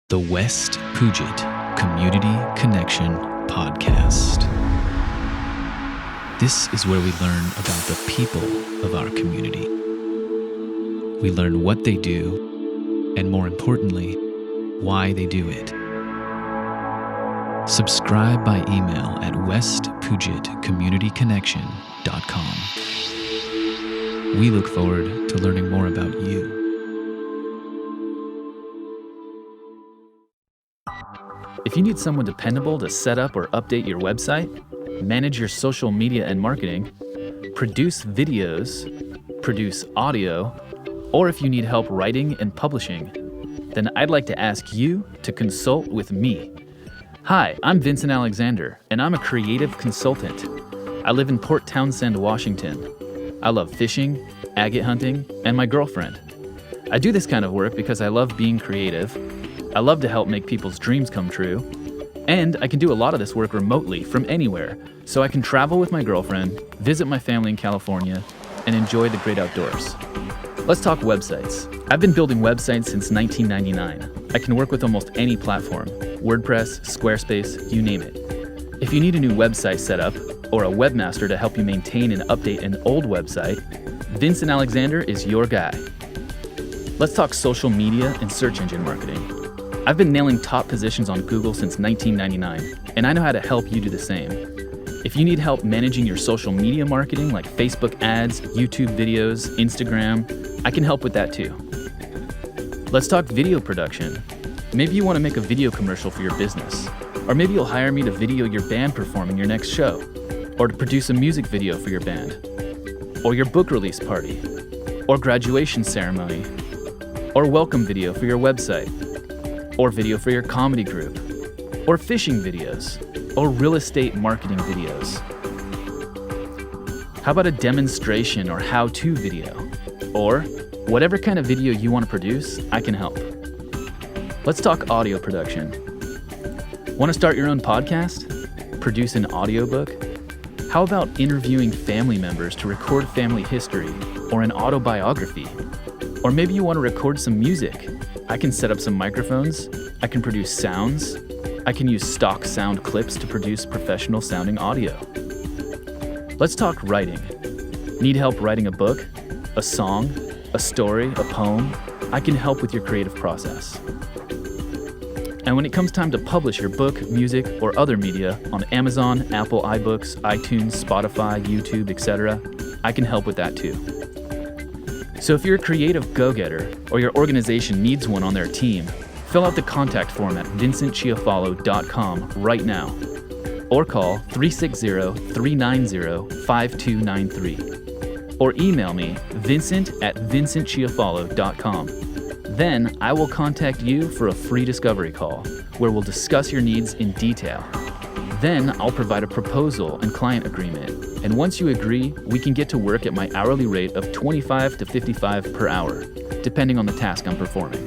The West Puget Community Connection Podcast. This is where we learn about the people of our community. We learn what they do, and more importantly, why they do it. Subscribe by email at westpugetcommunityconnection.com. We look forward to learning more about you. If you need someone dependable to set up or update your website, manage your social media and marketing, produce videos, produce audio, or if you need help writing and publishing, then I'd like to ask you to consult with me. Hi, I'm Vincent Alexander, and I'm a creative consultant. I live in Port Townsend, Washington. I love fishing, agate hunting, and my girlfriend. I do this kind of work because I love being creative. I love to help make people's dreams come true, and I can do a lot of this work remotely from anywhere, so I can travel with my girlfriend, visit my family in California, and enjoy the great outdoors. Let's talk websites. I've been building websites since 1999. I can work with almost any platform, WordPress, Squarespace, you name it. If you need a new website set up, or a webmaster to help you maintain and update an old website, Vincent Alexander is your guy. Let's talk social media and search engine marketing. I've been nailing top positions on Google since 1999, and I know how to help you do the same. If you need help managing your social media marketing like Facebook ads, YouTube videos, Instagram, I can help with that too. Let's talk video production. Maybe you want to make a video commercial for your business, or maybe you'll hire me to video your band performing your next show, or to produce a music video for your band, or your book release party, or graduation ceremony, or welcome video for your website, or video for your comedy group, or fishing videos, or real estate marketing videos. How about a demonstration or how-to video? Or whatever kind of video you want to produce, I can help. Let's talk audio production. Want to start your own podcast? Produce an audiobook? How about interviewing family members to record family history or an autobiography? Or maybe you want to record some music. I can set up some microphones, I can produce sounds, I can use stock sound clips to produce professional sounding audio. Let's talk writing. Need help writing a book, a song, a story, a poem? I can help with your creative process. And when it comes time to publish your book, music, or other media on Amazon, Apple iBooks, iTunes, Spotify, YouTube, etc., I can help with that too. So if you're a creative go-getter or your organization needs one on their team, fill out the contact form at vincentchiafalo.com right now or call 360-390-5293 or email me vincent@vincentchiafalo.com. Then I will contact you for a free discovery call where we'll discuss your needs in detail. Then I'll provide a proposal and client agreement. And once you agree, we can get to work at my hourly rate of $25 to $55 per hour, depending on the task I'm performing.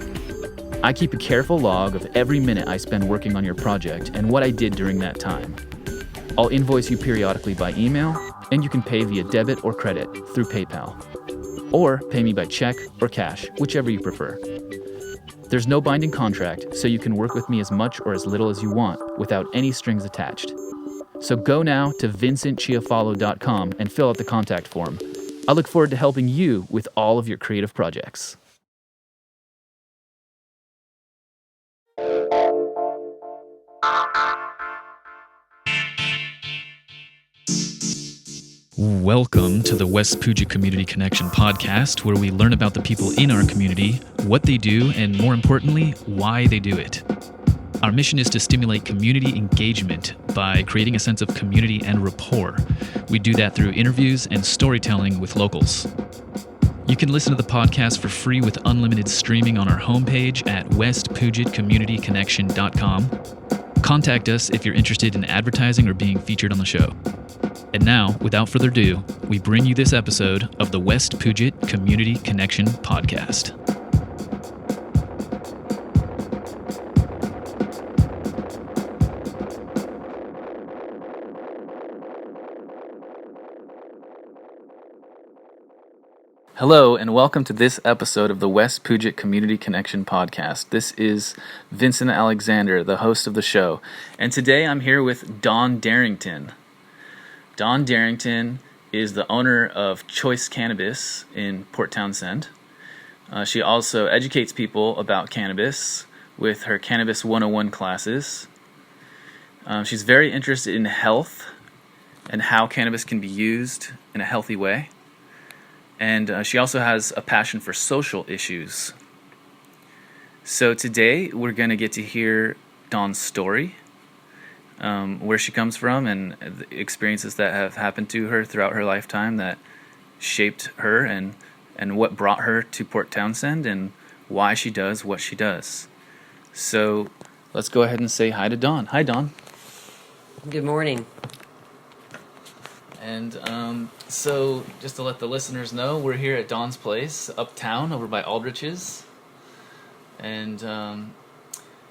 I keep a careful log of every minute I spend working on your project and what I did during that time. I'll invoice you periodically by email, and you can pay via debit or credit through PayPal. Or pay me by check or cash, whichever you prefer. There's no binding contract, so you can work with me as much or as little as you want without any strings attached. So go now to vincentchiafalo.com and fill out the contact form. I look forward to helping you with all of your creative projects. Welcome to the West Puget Community Connection Podcast, where we learn about the people in our community, what they do, and more importantly, why they do it. Our mission is to stimulate community engagement by creating a sense of community and rapport. We do that through interviews and storytelling with locals. You can listen to the podcast for free with unlimited streaming on our homepage at westpugetcommunityconnection.com. Contact us if you're interested in advertising or being featured on the show. And now, without further ado, we bring you this episode of the West Puget Community Connection Podcast. Hello, and welcome to this episode of the West Puget Community Connection Podcast. This is Vincent Alexander, the host of the show, and today I'm here with Dawn Darington. Dawn Darington is the owner of Choice Cannabis in Port Townsend. She also educates people about cannabis with her Cannabis 101 classes. She's very interested in health and how cannabis can be used in a healthy way. And she also has a passion for social issues. So today we're going to get to hear Dawn's story, where she comes from and the experiences that have happened to her throughout her lifetime that shaped her and what brought her to Port Townsend and why she does what she does. So let's go ahead and say hi to Dawn. Hi, Dawn. Good morning. And so just to let the listeners know, we're here at Dawn's place, uptown, over by Aldrich's. And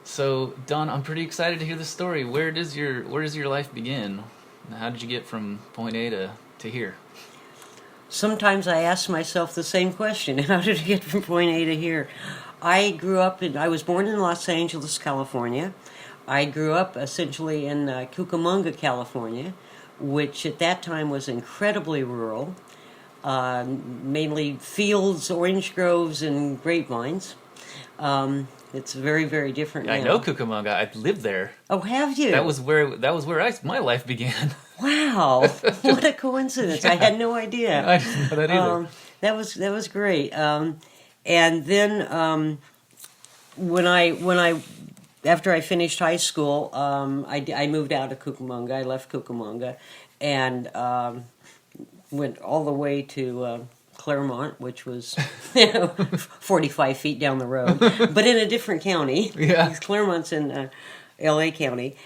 so, Dawn, I'm pretty excited to hear the story. Where does your life begin? How did you get from point A to here? Sometimes I ask myself the same question. How did I get from point A to here? I was born in Los Angeles, California. I grew up essentially in Cucamonga, California, which at that time was incredibly rural, mainly fields, orange groves, and grapevines. It's very, very different now. I know Cucamonga. I lived there. Oh, have you? That was where my life began. Wow, what a coincidence! Yeah. I had no idea. I didn't know that either. That was great. And then when I after I finished high school, I moved out of Cucamonga. I left Cucamonga and went all the way to Claremont, which was 45 feet down the road, but in a different county. Yeah. Claremont's in L.A. County.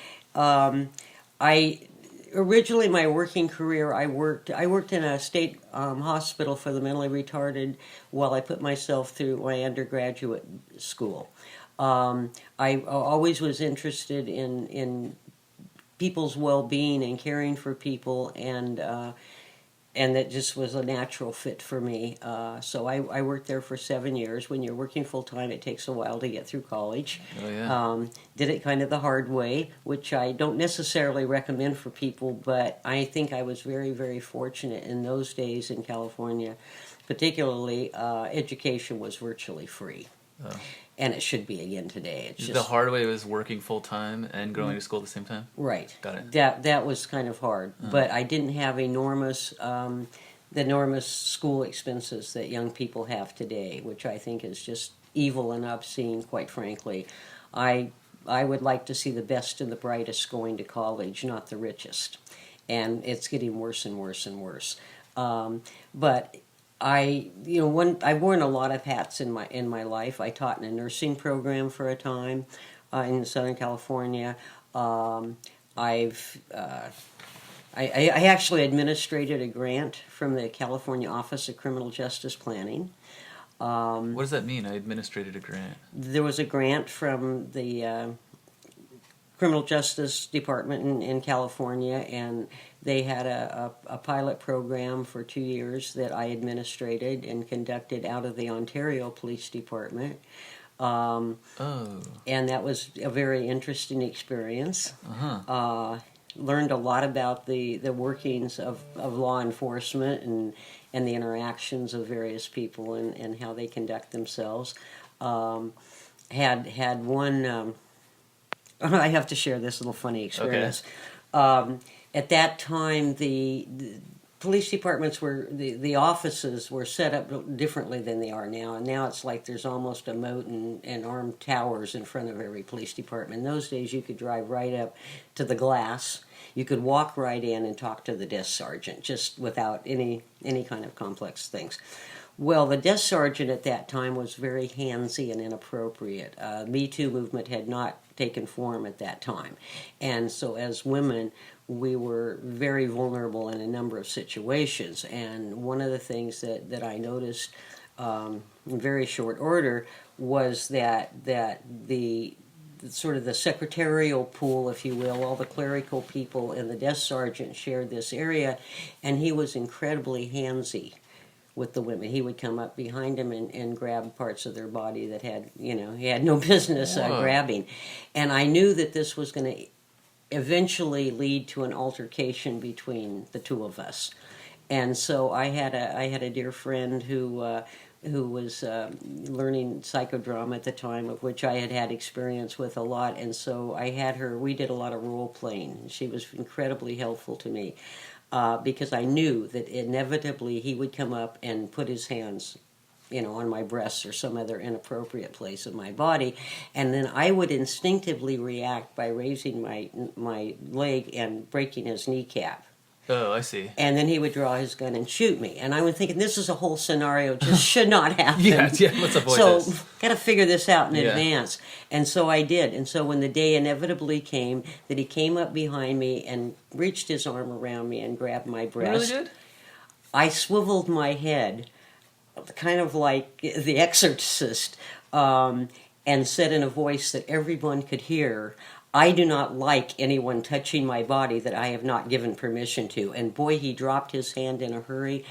Originally, my working career, I worked in a state hospital for the mentally retarded while I put myself through my undergraduate school. I always was interested in people's well-being and caring for people, and that just was a natural fit for me. So I worked there for 7 years. When you're working full-time, it takes a while to get through college. Oh, yeah. Did it kind of the hard way, which I don't necessarily recommend for people, but I think I was very, very fortunate in those days in California. Particularly, education was virtually free. Oh. And it should be again today. It's just, the hard way was working full-time and going to school at the same time? Right. Got it. That was kind of hard. But I didn't have the enormous school expenses that young people have today, which I think is just evil and obscene, quite frankly. I would like to see the best and the brightest going to college, not the richest. And it's getting worse and worse and worse. But I've worn a lot of hats in my life. I taught in a nursing program for a time in Southern California. I actually administrated a grant from the California Office of Criminal Justice Planning. What does that mean? I administrated a grant. There was a grant from the Criminal Justice Department in California, and they had a pilot program for 2 years that I administrated and conducted out of the Ontario Police Department. And that was a very interesting experience. Uh-huh. Learned a lot about the workings of law enforcement and the interactions of various people and how they conduct themselves. Had one... I have to share this little funny experience. Okay. At that time, the police departments the offices were set up differently than they are now. And now it's like there's almost a moat and armed towers in front of every police department. In those days, you could drive right up to the glass. You could walk right in and talk to the desk sergeant, just without any kind of complex things. Well, the desk sergeant at that time was very handsy and inappropriate. Me Too movement had not taken form at that time. And so as women, we were very vulnerable in a number of situations. And one of the things that I noticed in very short order was that the sort of the secretarial pool, if you will, all the clerical people and the desk sergeant shared this area, and he was incredibly handsy with the women. He would come up behind them and grab parts of their body that had, he had no business grabbing. And I knew that this was going to eventually lead to an altercation between the two of us. And so I had a dear friend who was learning psychodrama at the time, of which I had experience with a lot. And so I had her. We did a lot of role playing. She was incredibly helpful to me because I knew that inevitably he would come up and put his hands, on my breasts or some other inappropriate place of my body, and then I would instinctively react by raising my leg and breaking his kneecap. Oh, I see. And then he would draw his gun and shoot me. And I was thinking, this is a whole scenario just should not happen. yeah, let's avoid this. So, got to figure this out in advance. And so I did. And so when the day inevitably came that he came up behind me and reached his arm around me and grabbed my breast, You really did? I swiveled my head, kind of like The Exorcist, and said in a voice that everyone could hear, I do not like anyone touching my body that I have not given permission to. And boy, he dropped his hand in a hurry,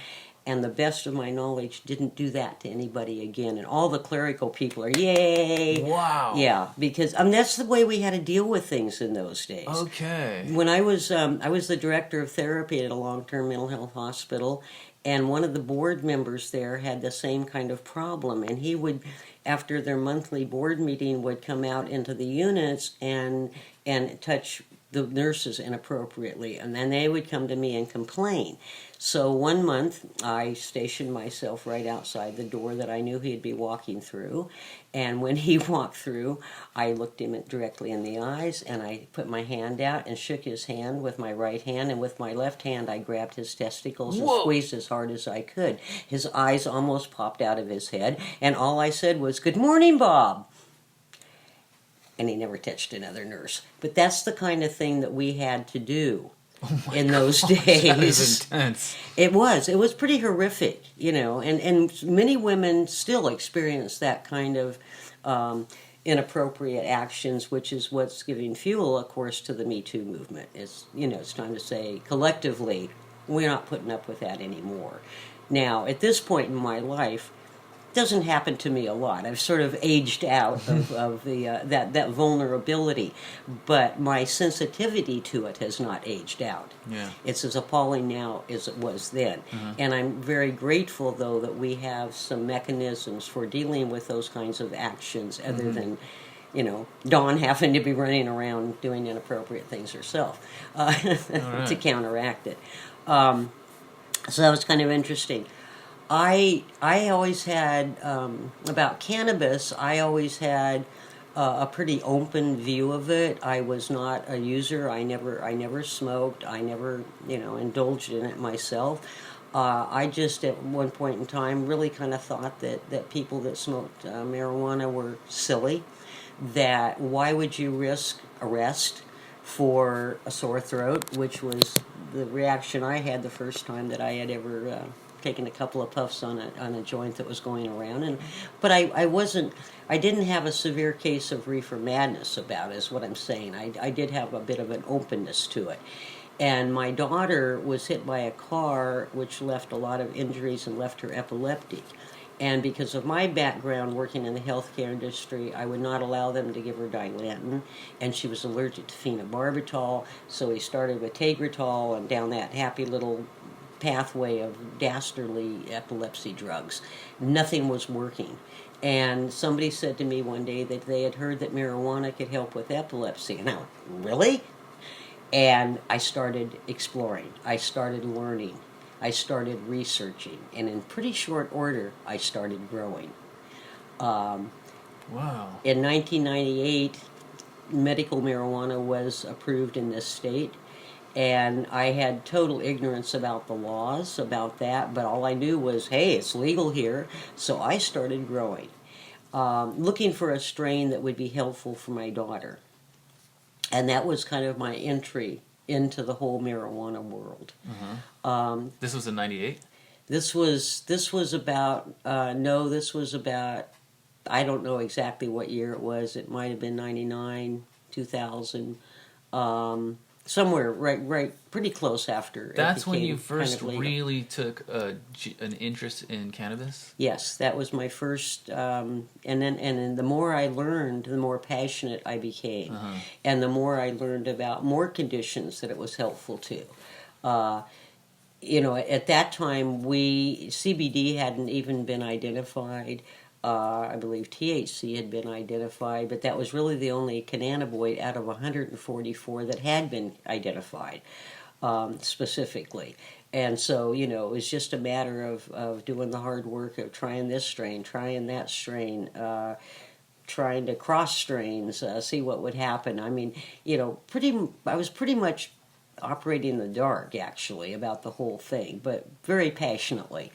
and the best of my knowledge didn't do that to anybody again. And all the clerical people are, yay! Wow. Yeah, because that's the way we had to deal with things in those days. Okay. When I was the director of therapy at a long-term mental health hospital, and one of the board members there had the same kind of problem, and he would, after their monthly board meeting, would come out into the units and touch the nurses inappropriately, and then they would come to me and complain. So one month, I stationed myself right outside the door that I knew he'd be walking through, and when he walked through, I looked him directly in the eyes, and I put my hand out and shook his hand with my right hand, and with my left hand, I grabbed his testicles and squeezed as hard as I could. His eyes almost popped out of his head, and all I said was, "Good morning, Bob." And he never touched another nurse. But that's the kind of thing that we had to do in those days. That is intense. It was pretty horrific, and many women still experience that kind of inappropriate actions, which is what's giving fuel, of course, to the Me Too movement. It's time to say collectively, we're not putting up with that anymore. Now, at this point in my life, doesn't happen to me a lot. I've sort of aged out of the that vulnerability, but my sensitivity to it has not aged out. Yeah. It's as appalling now as it was then. And I'm very grateful, though, that we have some mechanisms for dealing with those kinds of actions other than, Dawn having to be running around doing inappropriate things herself to counteract it. So that was kind of interesting. I always had, about cannabis, I always had a pretty open view of it. I was not a user. I never smoked. I never, indulged in it myself. I just, at one point in time, really kind of thought that people that smoked marijuana were silly. That why would you risk arrest for a sore throat, which was the reaction I had the first time that I had ever taken a couple of puffs on a joint that was going around, but I didn't have a severe case of reefer madness about it, is what I'm saying. I did have a bit of an openness to it. And my daughter was hit by a car which left a lot of injuries and left her epileptic. And because of my background working in the healthcare industry, I would not allow them to give her Dilantin, and she was allergic to phenobarbital, so we started with Tegretol and down that happy little pathway of dastardly epilepsy drugs. Nothing was working. And somebody said to me one day that they had heard that marijuana could help with epilepsy. And I went, really? And I started exploring. I started learning. I started researching. And in pretty short order, I started growing. Wow. In 1998, medical marijuana was approved in this state. And I had total ignorance about the laws, about that, but all I knew was, hey, it's legal here, so I started growing, looking for a strain that would be helpful for my daughter. And that was kind of my entry into the whole marijuana world. This was in 98? This was about, I don't know exactly what year it was. It might have been 99, 2000. somewhere right, pretty close after. That's when became you first kind of legal. really took an interest in cannabis? Yes, that was my first, and then the more I learned, the more passionate I became, and the more I learned about more conditions that it was helpful to. At that time, CBD hadn't even been identified. I believe THC had been identified, but that was really the only cannabinoid out of 144 that had been identified specifically. And so, it was just a matter of doing the hard work of trying this strain, trying that strain, trying to cross strains, see what would happen. I mean, I was pretty much operating in the dark, actually, about the whole thing, but very passionately.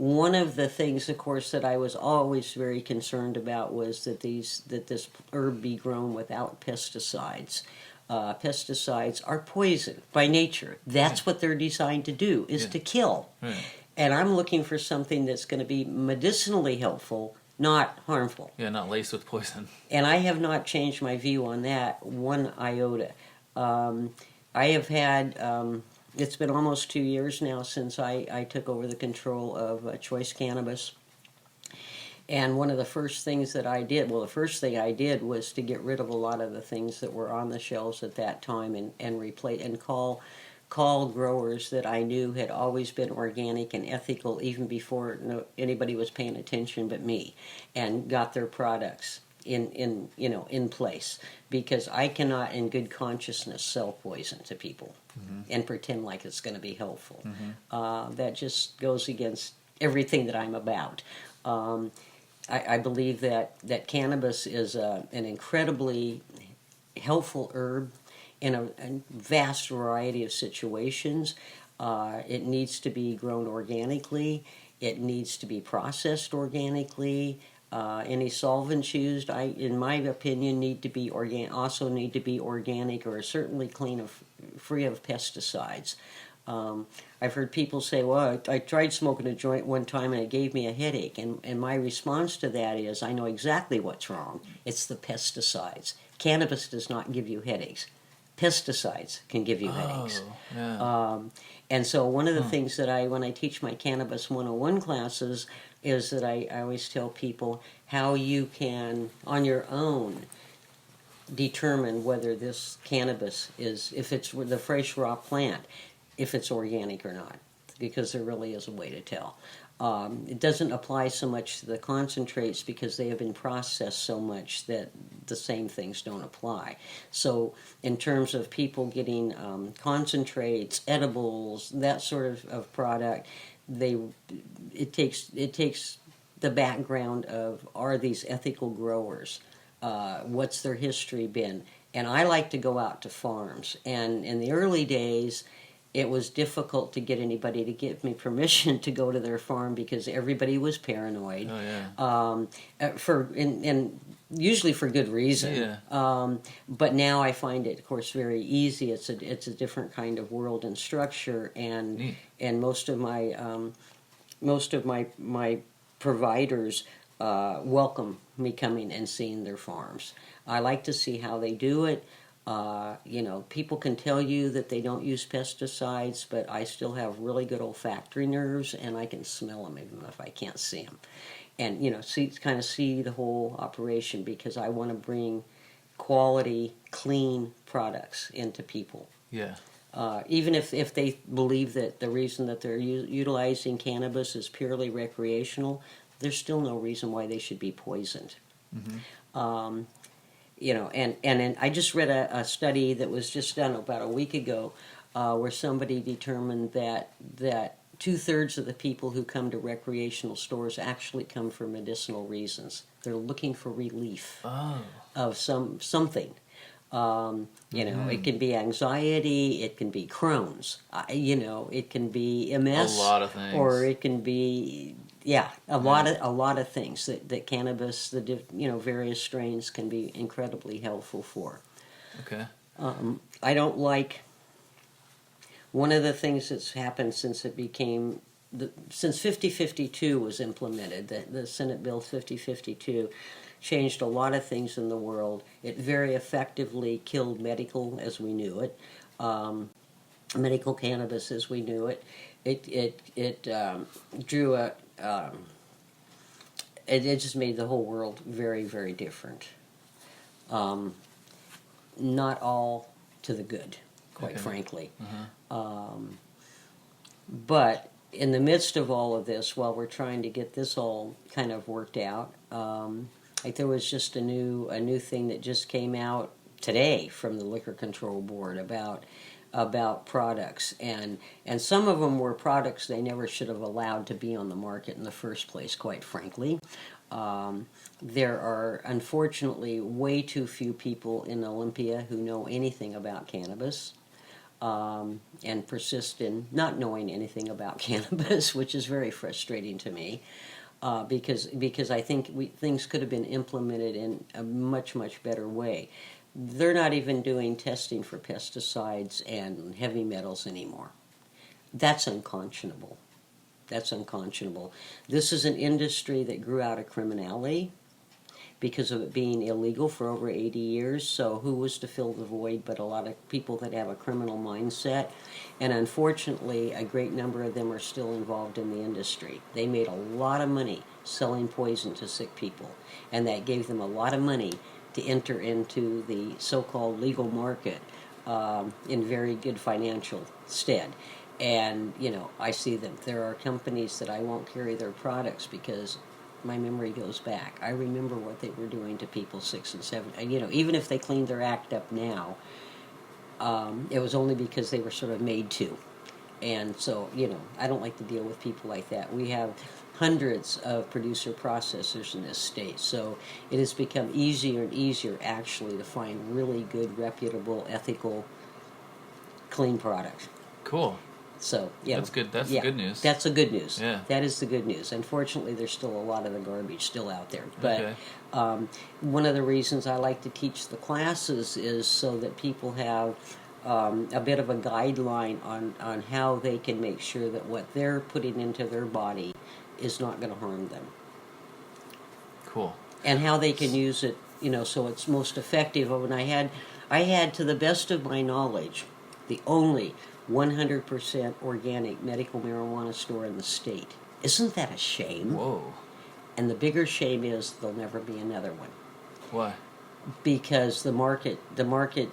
One of the things, of course, that I was always very concerned about was that this herb be grown without pesticides. Pesticides are poison by nature. That's what they're designed to do, is to kill. Right. And I'm looking for something that's going to be medicinally helpful, not harmful. Yeah, not laced with poison. And I have not changed my view on that one iota. I have had, it's been almost 2 years now since I took over the control of Choice Cannabis. And one of the first things that I did, the first thing I did was to get rid of a lot of the things that were on the shelves at that time and replace and call growers that I knew had always been organic and ethical even before anybody was paying attention but me, and got their products in place, because I cannot in good consciousness sell poison to people and pretend like it's going to be helpful. That just goes against everything that I'm about. I believe that cannabis is an incredibly helpful herb in a vast variety of situations. It needs to be grown organically. It needs to be processed organically. Any solvents used, in my opinion, need to be also need to be organic, or certainly free of pesticides. I've heard people say, well, I tried smoking a joint one time and it gave me a headache. And my response to that is, I know exactly what's wrong. It's the pesticides. Cannabis does not give you headaches. Pesticides can give you headaches. Yeah. And so one of the things that when I teach my Cannabis 101 classes, is that I always tell people how you can, on your own, determine whether this cannabis is, if it's the fresh raw plant, if it's organic or not, because there really is a way to tell. It doesn't apply so much to the concentrates because they have been processed so much that the same things don't apply. So in terms of people getting concentrates, edibles, that sort of product, it takes the background of, are these ethical growers? What's their history been? And I like to go out to farms. And in the early days, it was difficult to get anybody to give me permission to go to their farm because everybody was paranoid. Oh, yeah. And usually for good reason. Yeah. But now I find it, of course, very easy. It's a different kind of world and structure, and most of my providers welcome me coming and seeing their farms. I like to see how they do it. People can tell you that they don't use pesticides, but I still have really good olfactory nerves, and I can smell them even if I can't see them. And, see the whole operation, because I want to bring quality, clean products into people. Yeah. Even if they believe that the reason that they're utilizing cannabis is purely recreational, there's still no reason why they should be poisoned. And I just read a study that was just done about a week ago, where somebody determined that 2/3 of the people who come to recreational stores actually come for medicinal reasons. They're looking for relief of something. It can be anxiety, it can be Crohn's, it can be MS, a lot of things, or it can be a lot of things that cannabis, various strains can be incredibly helpful for. Okay. I don't like, one of the things that's happened since since 5052 was implemented, the Senate Bill 5052, changed a lot of things in the world. It very effectively killed medical as we knew it, medical cannabis as we knew it. It drew a it just made the whole world very, very different. Not all to the good, quite frankly. But in the midst of all of this, while we're trying to get this all kind of worked out, like there was just a new thing that just came out today from the Liquor Control Board about products, and some of them were products they never should have allowed to be on the market in the first place, quite frankly. There are unfortunately way too few people in Olympia who know anything about cannabis, and persist in not knowing anything about cannabis, which is very frustrating to me, because I think things could have been implemented in a much, much better way. They're not even doing testing for pesticides and heavy metals anymore. That's unconscionable. That's unconscionable. This is an industry that grew out of criminality because of it being illegal for over 80 years. So who was to fill the void but a lot of people that have a criminal mindset? And unfortunately, a great number of them are still involved in the industry. They made a lot of money selling poison to sick people, and that gave them a lot of money to enter into the so-called legal market in very good financial stead. And, I see them. There are companies that I won't carry their products because my memory goes back. I remember what they were doing to people 6 and 7. Even if they cleaned their act up now, it was only because they were sort of made to. And so, I don't like to deal with people like that. We have hundreds of producer processors in this state, so it has become easier and easier actually to find really good, reputable, ethical, clean products. Cool. So, yeah. That's good. That's good news. That's the good news. Yeah. That is the good news. Unfortunately, there's still a lot of the garbage still out there. But one of the reasons I like to teach the classes is so that people have a bit of a guideline on how they can make sure that what they're putting into their body is not going to harm them. Cool. And how they can use it, so it's most effective. And I had, to the best of my knowledge, the only 100% organic medical marijuana store in the state. Isn't that a shame? Whoa. And the bigger shame is there'll never be another one. Why? Because the market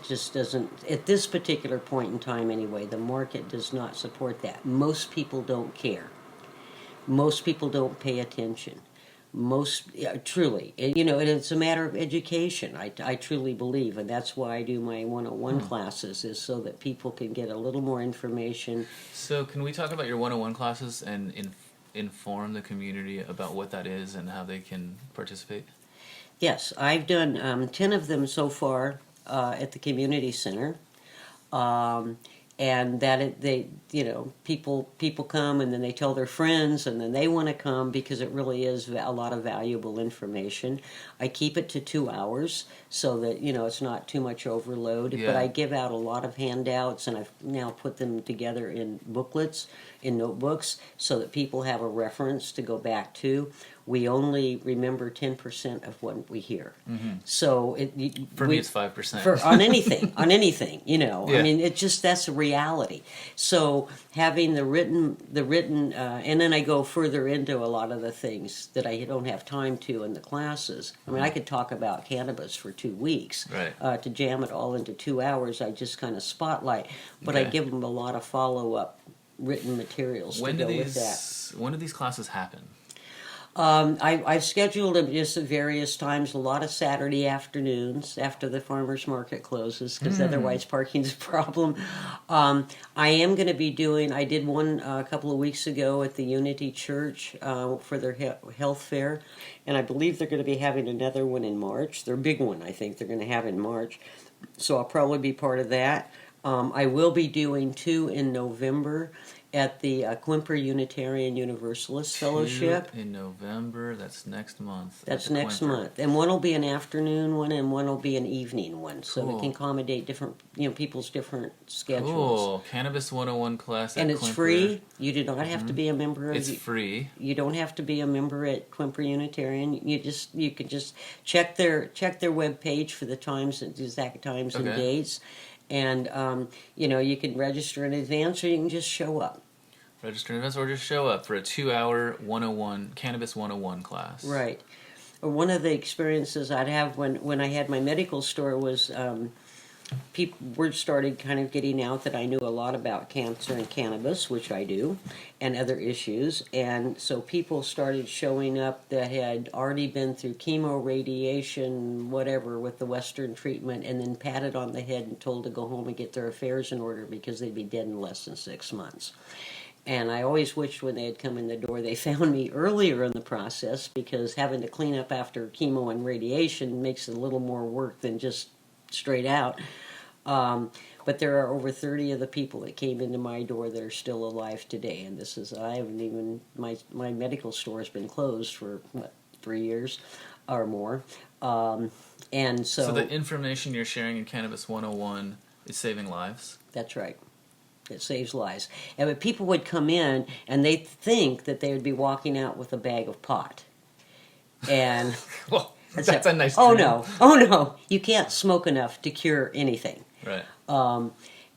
just doesn't, at this particular point in time anyway, the market does not support that. Most people don't care. Most people don't pay attention. Truly, and it's a matter of education. I truly believe, and that's why I do my 101 classes, is so that people can get a little more information. So can we talk about your 101 classes and inform the community about what that is and how they can participate? Yes, I've done 10 of them so far at the community center. And that people come and then they tell their friends and then they want to come because it really is a lot of valuable information. I keep it to 2 hours so that it's not too much overload. Yeah. But I give out a lot of handouts, and I've now put them together in booklets, in notebooks, so that people have a reference to go back to. We only remember 10% of what we hear. Mm-hmm. So for me, it's 5%. On anything, Yeah. I mean, that's a reality. So having the written, and then I go further into a lot of the things that I don't have time to in the classes. I mean, I could talk about cannabis for 2 weeks. Right. To jam it all into 2 hours, I just kind of spotlight, but I give them a lot of follow-up written materials to go with that. When do these classes happen? I've scheduled them just at various times, a lot of Saturday afternoons after the farmer's market closes, because otherwise parking's a problem. I am going to be I did one a couple of weeks ago at the Unity Church for their health fair, and I believe they're going to be having another one in March. Their big one, I think, they're going to have in March, so I'll probably be part of that. I will be doing 2 in November, at the Quimper Unitarian Universalist Fellowship. 2 in November. That's next month. That's at the next Quimper. month, and one will be an afternoon one, and one will be an evening one, so Cool. we can accommodate different, people's different schedules. Cool. Cannabis 101 class And at it's Quimper. free. You do not have to be a member of. It's free. You don't have to be a member at Quimper Unitarian. You can just check their web page for the times, exact times and Okay. dates, and you can register in advance, or you can just show up. Register in advance or just show up for a 2-hour 101 Cannabis 101 class. Right. One of the experiences I'd have when I had my medical store was word started kind of getting out that I knew a lot about cancer and cannabis, which I do, and other issues. And so people started showing up that had already been through chemo, radiation, whatever, with the Western treatment, and then patted on the head and told to go home and get their affairs in order because they'd be dead in less than 6 months. And I always wished when they had come in the door they found me earlier in the process, because having to clean up after chemo and radiation makes it a little more work than just straight out. But there are over 30 of the people that came into my door that are still alive today. And this is, I haven't even, my medical store has been closed for, 3 years or more. And so... So the information you're sharing in Cannabis 101 is saving lives? That's right. It saves lives. And but people would come in and they'd think that they would be walking out with a bag of pot. And Well, that's a nice oh dream. no, you can't smoke enough to cure anything. Right.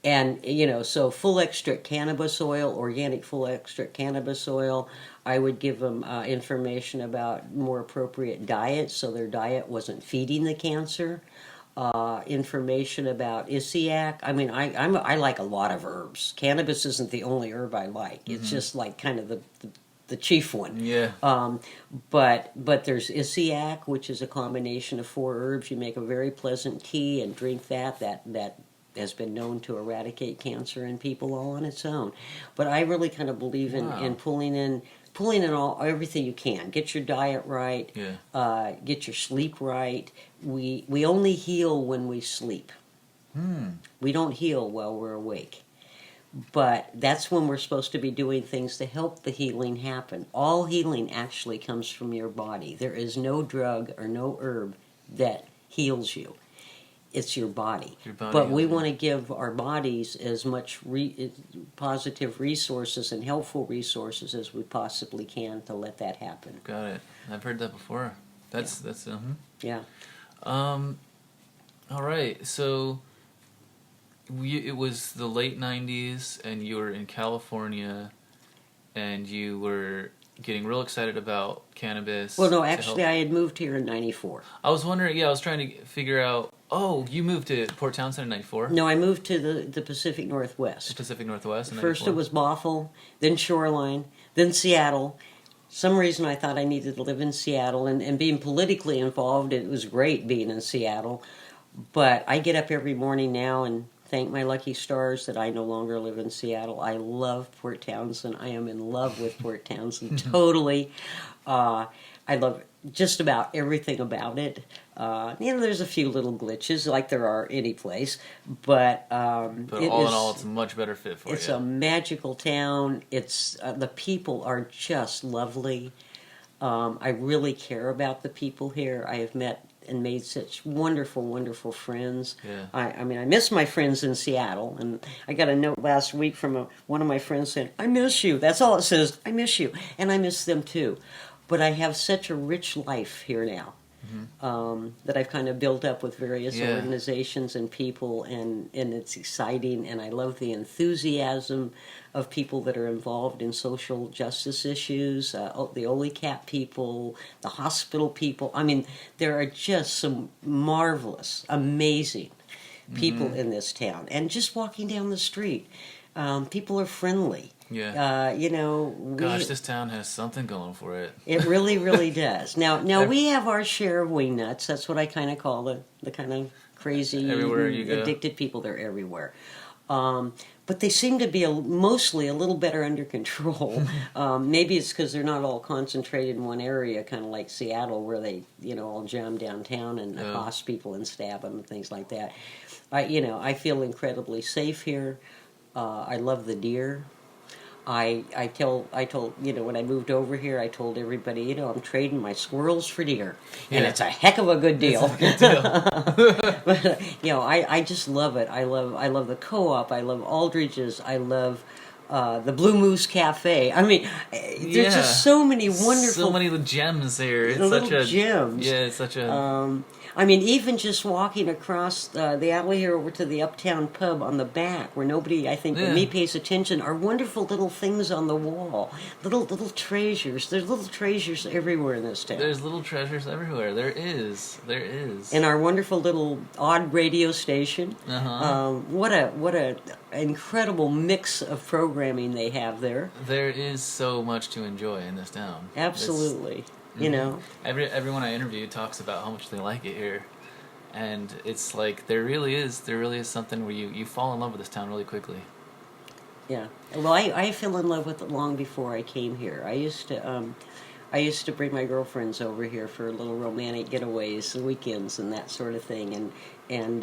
And so full extract cannabis oil, organic full extract cannabis oil. I would give them information about more appropriate diets, so their diet wasn't feeding the cancer. Information about Isiac. I mean, I like a lot of herbs. Cannabis isn't the only herb I like. It's just like kind of the chief one. Yeah. But there's Isiac, which is a combination of 4 herbs. You make a very pleasant tea and drink that has been known to eradicate cancer in people all on its own. But I really kind of believe in pulling in everything you can. Get your diet right. Yeah. Get your sleep right. We only heal when we sleep. We don't heal while we're awake. But that's when we're supposed to be doing things to help the healing happen. All healing actually comes from your body. There is no drug or no herb that heals you. It's your body. But we want to give our bodies as much positive resources and helpful resources as we possibly can to let that happen. Got it. I've heard that before. That's Yeah. All right. So it was the late 90s and you were in California and you were getting real excited about cannabis. Well, no, actually I had moved here in 94. I was wondering, I was trying to figure out, you moved to Port Townsend in 94? No, I moved to the Pacific Northwest. Pacific Northwest in 94? First it was Bothell, then Shoreline, then Seattle. Some reason I thought I needed to live in Seattle, and being politically involved, it was great being in Seattle. But I get up every morning now and thank my lucky stars that I no longer live in Seattle. I love Port Townsend. I am in love with Port Townsend, totally. I love just about everything about it. There's a few little glitches, like there are any place, but all in all, it's a much better fit for you. It's a magical town. It's the people are just lovely. I really care about the people here. I have met and made such wonderful, wonderful friends. Yeah. I mean, I miss my friends in Seattle, and I got a note last week from one of my friends saying, "I miss you." That's all it says. I miss you, and I miss them too. But I have such a rich life here now. That I've kind of built up with various organizations and people, and it's exciting, and I love the enthusiasm of people that are involved in social justice issues, the OLICAP people, the hospital people. I mean, there are just some marvelous, amazing people in this town. And just walking down the street, people are friendly. Yeah. Gosh, this town has something going for it. It really, really does. Now we have our share of wing nuts. That's what I kind of call the kind of crazy, everywhere you go. Addicted people. They're everywhere. But they seem to be mostly a little better under control. Maybe it's because they're not all concentrated in one area, kind of like Seattle, where they, all jam downtown and accost people and stab them and things like that. I feel incredibly safe here. I love the deer. I told, when I moved over here, I told everybody, I'm trading my squirrels for deer, and it's a heck of a good deal. It's a good deal. But I just love it. I love the co-op. I love Aldridge's. I love the Blue Moose Cafe. I mean, there's just so many wonderful, so many gems there. It's little such a gems. Yeah, it's such a. I mean, even just walking across the alley here over to the Uptown Pub on the back, where nobody, I think, but me pays attention, are wonderful little things on the wall. Little treasures. There's little treasures everywhere in this town. There's little treasures everywhere. There is. And our wonderful little odd radio station. What a incredible mix of programming they have there. There is so much to enjoy in this town. Absolutely. Everyone I interview talks about how much they like it here, and it's like there really is something where you fall in love with this town really quickly. Yeah. Well, I fell in love with it long before I came here. I used to bring my girlfriends over here for little romantic getaways and weekends and that sort of thing, and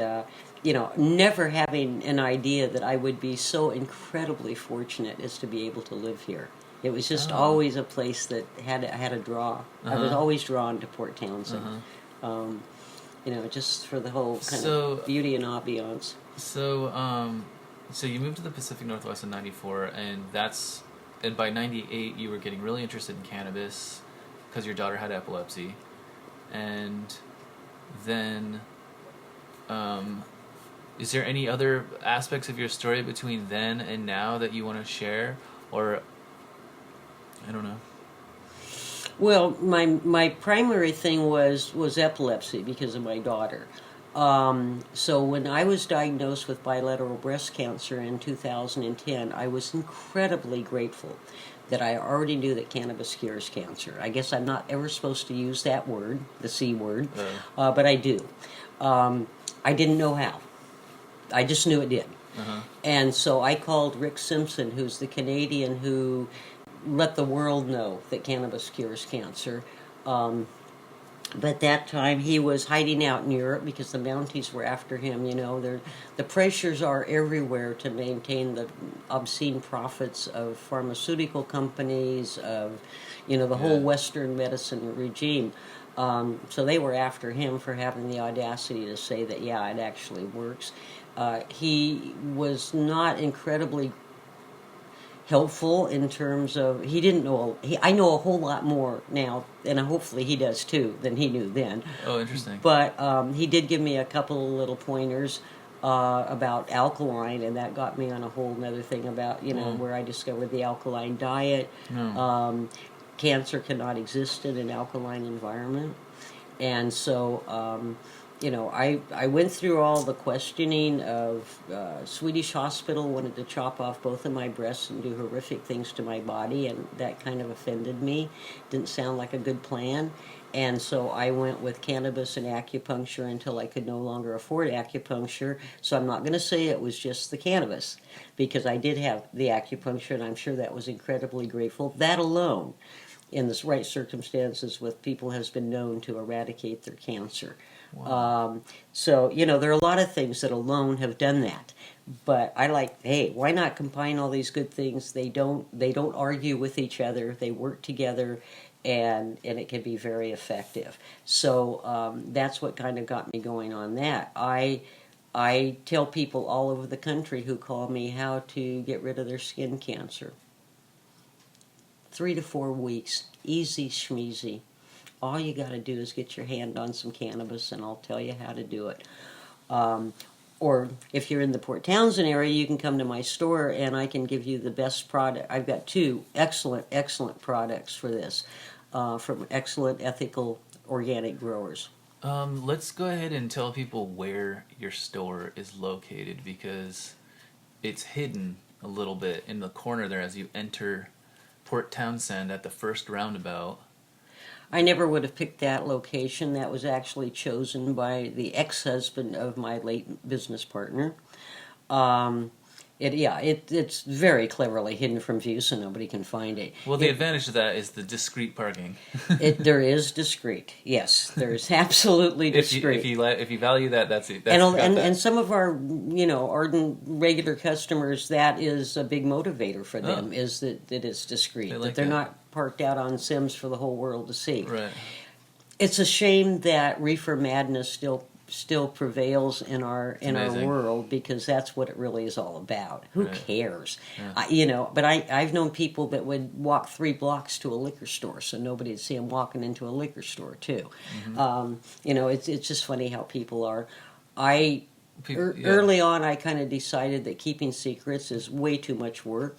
never having an idea that I would be so incredibly fortunate as to be able to live here. It was just always a place that had a draw. I was always drawn to Port Townsend. Just for the whole kind of beauty and ambiance. So you moved to the Pacific Northwest in '94, and by '98 you were getting really interested in cannabis because your daughter had epilepsy, and then, is there any other aspects of your story between then and now that you want to share, or? I don't know. Well, my primary thing was epilepsy because of my daughter. So when I was diagnosed with bilateral breast cancer in 2010, I was incredibly grateful that I already knew that cannabis cures cancer. I guess I'm not ever supposed to use that word, the C word, but I do. I didn't know how. I just knew it did. And so I called Rick Simpson, who's the Canadian who let the world know that cannabis cures cancer. But at that time, he was hiding out in Europe because the Mounties were after him. The pressures are everywhere to maintain the obscene profits of pharmaceutical companies, of the whole Western medicine regime. So they were after him for having the audacity to say that, it actually works. He was not incredibly helpful in terms of he didn't know. I know a whole lot more now, and hopefully he does too, than he knew then. Oh, interesting. But he did give me a couple of little pointers about alkaline, and that got me on a whole other thing about where I discovered the alkaline diet. Cancer cannot exist in an alkaline environment, and so. I went through all the questioning of Swedish hospital wanted to chop off both of my breasts and do horrific things to my body, and that kind of offended me. Didn't sound like a good plan. And so I went with cannabis and acupuncture until I could no longer afford acupuncture. So I'm not going to say it was just the cannabis, because I did have the acupuncture, and I'm sure that was incredibly grateful. That alone, in the right circumstances with people, has been known to eradicate their cancer. Wow. So, there are a lot of things that alone have done that. But I why not combine all these good things? They don't argue with each other. They work together, and it can be very effective. So that's what kind of got me going on that. I tell people all over the country who call me how to get rid of their skin cancer. 3 to 4 weeks, easy schmeezy. All you got to do is get your hand on some cannabis, and I'll tell you how to do it. Or if you're in the Port Townsend area, you can come to my store, and I can give you the best product. I've got 2 excellent products for this, from excellent, ethical, organic growers. Let's go ahead and tell people where your store is located, because it's hidden a little bit in the corner there as you enter Port Townsend at the first roundabout. I never would have picked that location. That was actually chosen by the ex-husband of my late business partner. It's very cleverly hidden from view, so nobody can find it. Well, the advantage of that is the discreet parking. There is discreet. Yes, there's absolutely discreet. If you value that, that's it. And some of our ardent regular customers, that is a big motivator for them, is that it's discreet, that they're not parked out on Sims for the whole world to see. Right. It's a shame that reefer madness still prevails in our world, because that's what it really is all about. Who cares? Yeah. But I've known people that would walk 3 blocks to a liquor store, so nobody would see them walking into a liquor store too. Mm-hmm. It's just funny how people are. Early on, I kind of decided that keeping secrets is way too much work.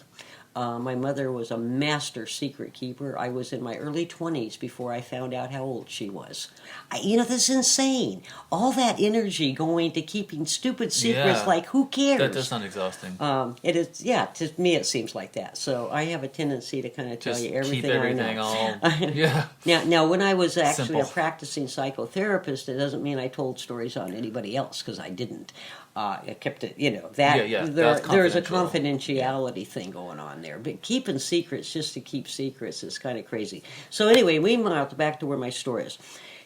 My mother was a master secret keeper. I was in my early 20s before I found out how old she was. This is insane. All that energy going to keeping stupid secrets, like who cares? That does sound exhausting. It is, to me it seems like that. So I have a tendency to kind of tell you everything I know. Now, when I was actually a practicing psychotherapist, it doesn't mean I told stories on anybody else, because I didn't. I kept it, there's a confidentiality thing going on there. But keeping secrets just to keep secrets is kind of crazy. So anyway, meanwhile, back to where my store is.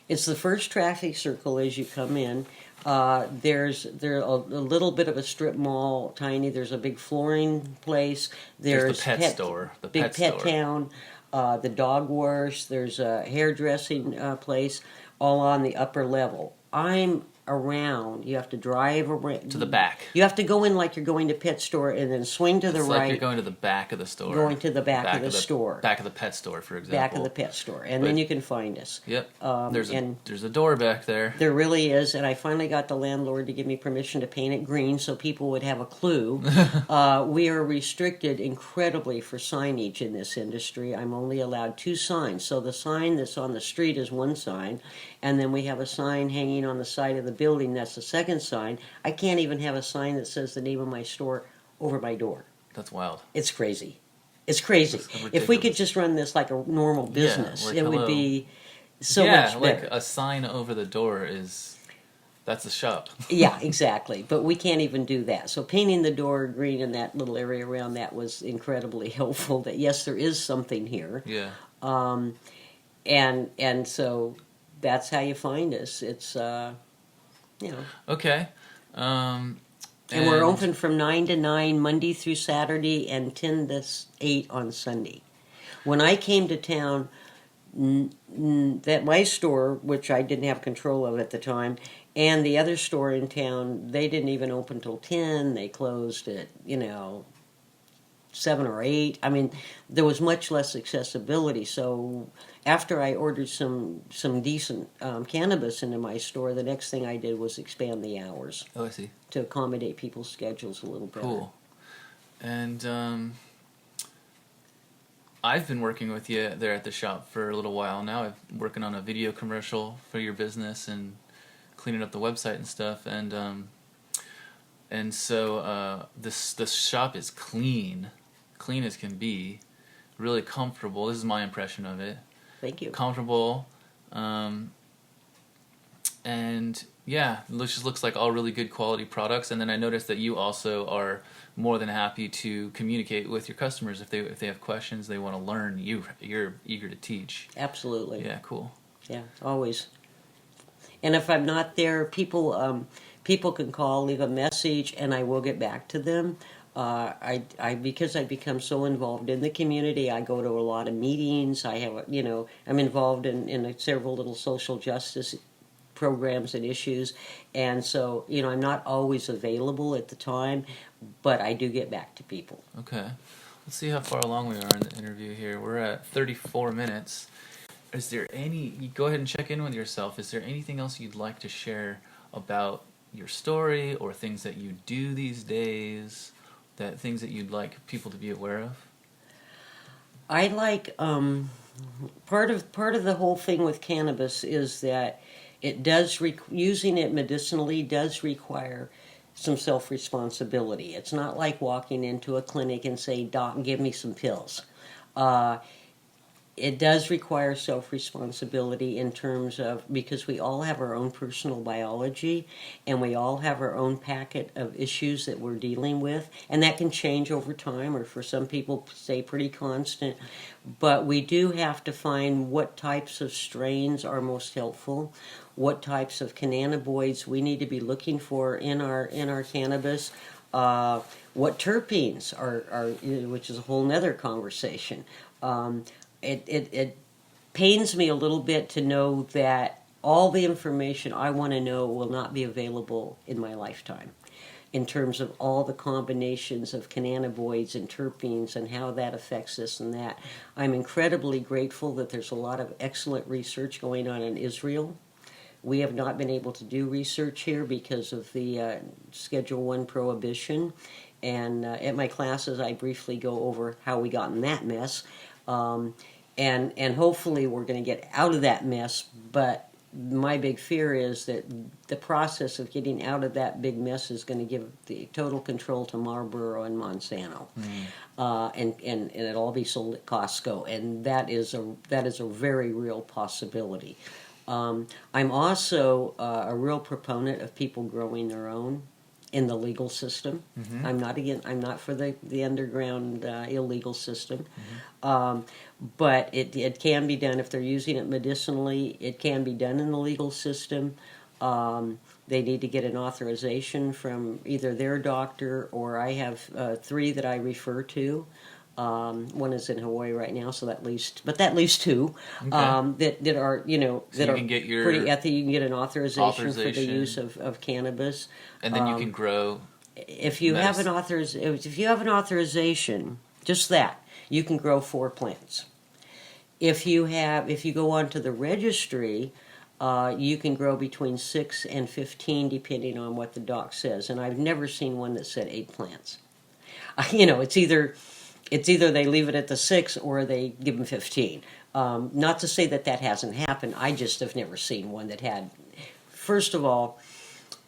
It's the first traffic circle as you come in. There's a little bit of a strip mall, tiny. There's a big flooring place. There's the pet store. The big pet town. The dog wash. There's a hairdressing place, all on the upper level. I'm around. You have to drive around to the back. You have to go in like you're going to pet store, and then swing to the right. Like you're going to the back of the store. Going to the back of the store. Back of the pet store, for example. Back of the pet store, and then you can find us. Yep. There's a door back there. There really is, and I finally got the landlord to give me permission to paint it green so people would have a clue. We are restricted incredibly for signage in this industry. I'm only allowed 2 signs. So the sign that's on the street is one sign, and then we have a sign hanging on the side of the building. That's the second sign. I can't even have a sign that says the name of my store over my door. That's wild. It's crazy. It's crazy. If we could just run this like a normal business, it would be so much better. Like a sign over the door that's a shop. Yeah, exactly. But we can't even do that. So painting the door green in that little area around that was incredibly helpful. That yes, there is something here. Yeah. And so that's how you find us. It's Okay. And we're open from 9 to 9 Monday through Saturday, and 10 to 8 on Sunday. When I came to town, that my store, which I didn't have control of at the time, and the other store in town, they didn't even open till 10. They closed at 7 or 8. I mean, there was much less accessibility. So after I ordered some decent cannabis into my store, the next thing I did was expand the hours. Oh, I see. To accommodate people's schedules a little better. Cool. And I've been working with you there at the shop for a little while now. I'm working on a video commercial for your business and cleaning up the website and stuff. And so this shop is clean as can be, really comfortable. This is my impression of it. Thank you. Comfortable, and yeah, it just looks like all really good quality products. And then I noticed that you also are more than happy to communicate with your customers if they have questions, they want to learn. You're eager to teach. Absolutely. Yeah, cool. Yeah, always. And if I'm not there, people can call, leave a message, and I will get back to them. Because I've become so involved in the community, I go to a lot of meetings. I have, I'm involved in several little social justice programs and issues, and so, I'm not always available at the time, but I do get back to people. Okay. Let's see how far along we are in the interview here. We're at 34 minutes. Is there you go ahead and check in with yourself. Is there anything else you'd like to share about your story or things that you do these days? Things that you'd like people to be aware of? I like part of the whole thing with cannabis is that it does using it medicinally does require some self-responsibility. It's not like walking into a clinic and say, "Doc, give me some pills." it does require self-responsibility in terms of, because we all have our own personal biology and we all have our own packet of issues that we're dealing with, and that can change over time, or for some people stay pretty constant. But we do have to find what types of strains are most helpful, what types of cannabinoids we need to be looking for in our cannabis, what terpenes are, which is a whole nother conversation. It pains me a little bit to know that all the information I want to know will not be available in my lifetime, in terms of all the combinations of cannabinoids and terpenes and how that affects this and that. I'm incredibly grateful that there's a lot of excellent research going on in Israel. We have not been able to do research here because of the Schedule I prohibition. And at my classes, I briefly go over how we got in that mess. And hopefully we're going to get out of that mess. But my big fear is that the process of getting out of that big mess is going to give the total control to Marlboro and Monsanto. And it'll all be sold at Costco. And that is a very real possibility. I'm also a real proponent of people growing their own in the legal system. I'm not for the underground illegal system. But it can be done if they're using it medicinally. It can be done in the legal system. They need to get an authorization from either their doctor, or I have 3 that I refer to. One is in Hawaii right now, so that leaves 2 that are, So you can get your pretty ethical. You can get an authorization for the use of cannabis, and then you can grow. If you have an authorization, just that, you can grow 4 plants. If you go onto the registry, you can grow between 6 and 15, depending on what the doc says. And I've never seen one that said 8 plants. It's either they leave it at the 6 or they give them 15. Not to say that hasn't happened. I just have never seen one that had. First of all,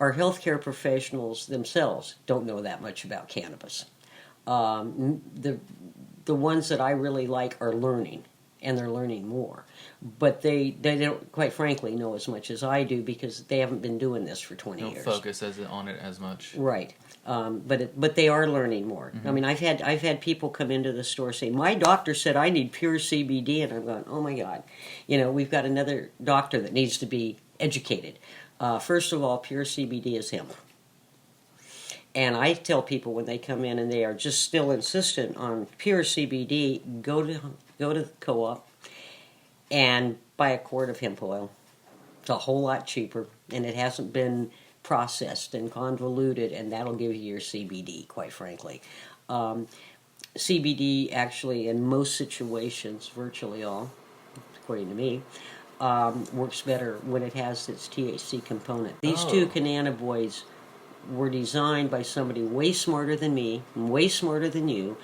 our healthcare professionals themselves don't know that much about cannabis. The ones that I really like are learning, and they're learning more. But they don't, quite frankly, know as much as I do, because they haven't been doing this for 20 years. Don't focus on it as much. Right. But they are learning more. I mean, I've had people come into the store say, my doctor said I need pure CBD, and I'm going, oh my God, we've got another doctor that needs to be educated. First of all, pure CBD is hemp. And I tell people when they come in and they are just still insistent on pure CBD, go to the co-op and buy a quart of hemp oil. It's a whole lot cheaper, and it hasn't been processed and convoluted, and that'll give you your CBD, quite frankly. CBD actually, in most situations, virtually all, according to me, works better when it has its THC component. These 2 cannabinoids were designed by somebody way smarter than me, way smarter than you,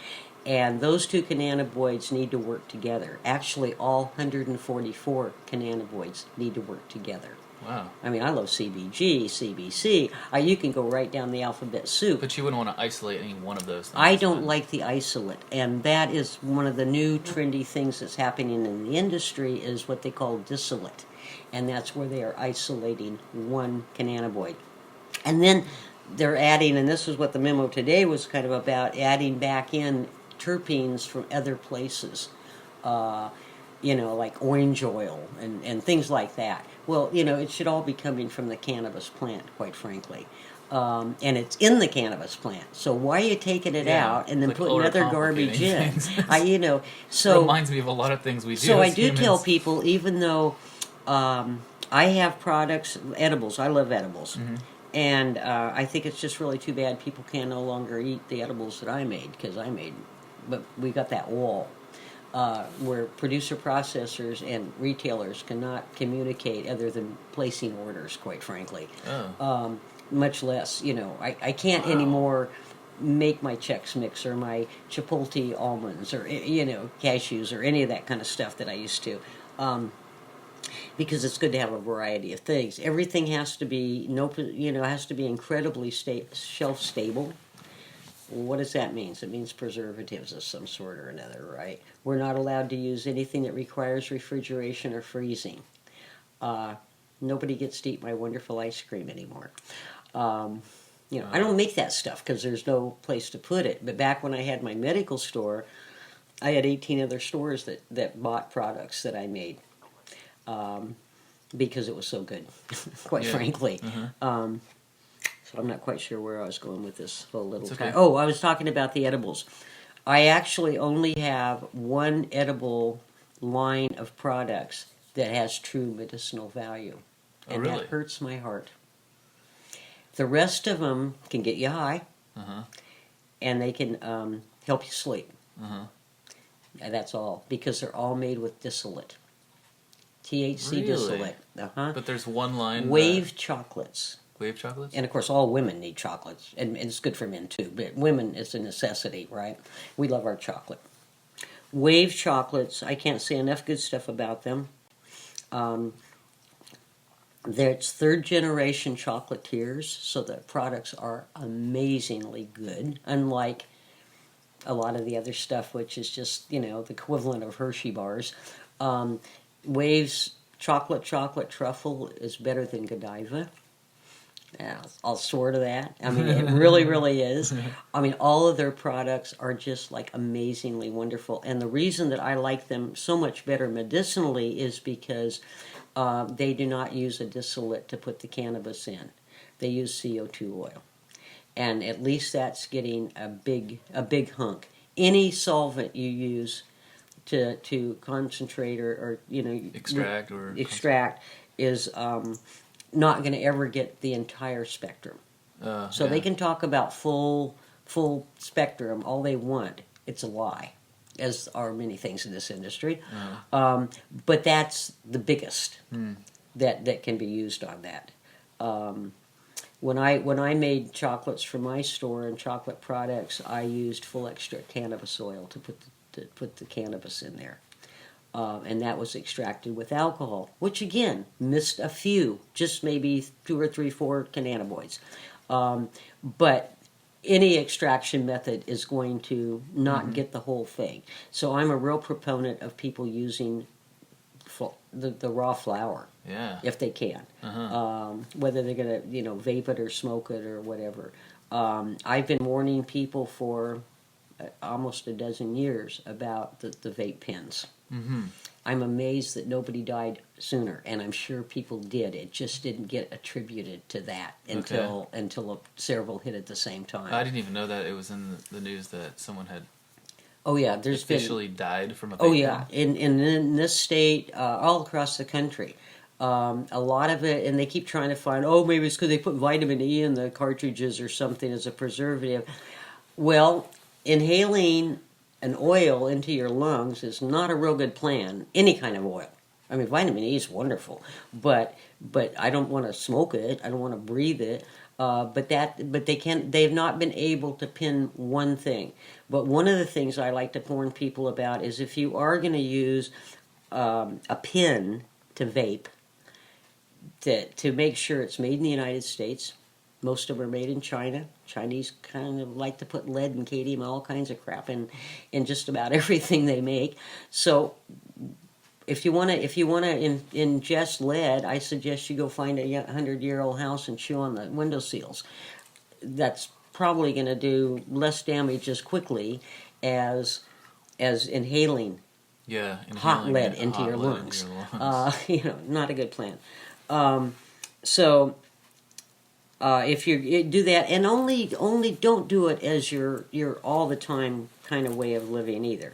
and those 2 cannabinoids need to work together. Actually, all 144 cannabinoids need to work together. Wow. I mean, I love CBG, CBC. You can go right down the alphabet soup. But you wouldn't want to isolate any one of those things. I don't like the isolate, and that is one of the new trendy things that's happening in the industry, is what they call distillate, and that's where they are isolating one cannabinoid. And then they're adding, and this is what the memo today was kind of about, adding back in terpenes from other places, like orange oil and things like that. Well, it should all be coming from the cannabis plant, quite frankly. And it's in the cannabis plant. So why are you taking it out and then putting other garbage in? So it reminds me of a lot of things we do. So I do tell people, even though I have products, edibles, I love edibles. And I think it's just really too bad people can no longer eat the edibles that I made, but we got that wall where producer processors and retailers cannot communicate other than placing orders, quite frankly. Much less, I can't anymore make my Chex Mix or my Chipotle almonds or, cashews or any of that kind of stuff that I used to. Because it's good to have a variety of things. Everything has to be incredibly shelf stable. What does that mean? It means preservatives of some sort or another, right? We're not allowed to use anything that requires refrigeration or freezing. Nobody gets to eat my wonderful ice cream anymore. I don't make that stuff because there's no place to put it. But back when I had my medical store, I had 18 other stores that bought products that I made because it was so good, quite frankly. So I'm not quite sure where I was going with this whole little okay. Oh, I was talking about the edibles. I actually only have one edible line of products that has true medicinal value. And really? That hurts my heart. The rest of them can get you high, and they can help you sleep. And that's all, because they're all made with distillate. THC Really? distillate. But there's one line. Wave chocolates. Wave chocolates? And of course, all women need chocolates, and it's good for men too. But women, it's a necessity, right? We love our chocolate. Wave chocolates, I can't say enough good stuff about them. It's third generation chocolatiers, so the products are amazingly good, unlike a lot of the other stuff, which is just, the equivalent of Hershey bars. Wave's chocolate truffle is better than Godiva. Yeah, I'll swear to that. I mean, it really, really is. I mean, all of their products are just like amazingly wonderful. And the reason that I like them so much better medicinally is because they do not use a distillate to put the cannabis in. They use CO2 oil. And at least that's getting a big hunk. Any solvent you use to concentrate or extract is not going to ever get the entire spectrum. They can talk about full spectrum all they want. It's a lie, as are many things in this industry. But that's the biggest that can be used on that. When I made chocolates for my store and chocolate products, I used full extract cannabis oil to put the cannabis in there. And that was extracted with alcohol, which again missed a few, just maybe 2 or 3, 4 cannabinoids. But any extraction method is going to not get the whole thing. So I'm a real proponent of people using the raw flower, if they can, whether they're going to vape it or smoke it or whatever. I've been warning people for almost a dozen years about the vape pens. I'm amazed that nobody died sooner, and I'm sure people did. It just didn't get attributed to that until several hit at the same time. I didn't even know that it was in the news that someone had there's officially died from a vape pen. In this state, all across the country. A lot of it, and they keep trying to find, maybe it's because they put vitamin E in the cartridges or something as a preservative. Well, inhaling an oil into your lungs is not a real good plan. Any kind of oil. I mean, vitamin E is wonderful, but I don't want to smoke it. I don't want to breathe it. But they've not been able to pin one thing. But one of the things I like to warn people about is if you are going to use a pen to vape, to make sure it's made in the United States. Most of them are made in China. Chinese kind of like to put lead and cadmium, all kinds of crap in just about everything they make. So if you want to ingest lead, I suggest you go find a 100-year-old house and chew on the window seals. That's probably going to do less damage as quickly as inhaling hot lead into your lungs. Not a good plan. If you do that, and only don't do it as your all the time kind of way of living either.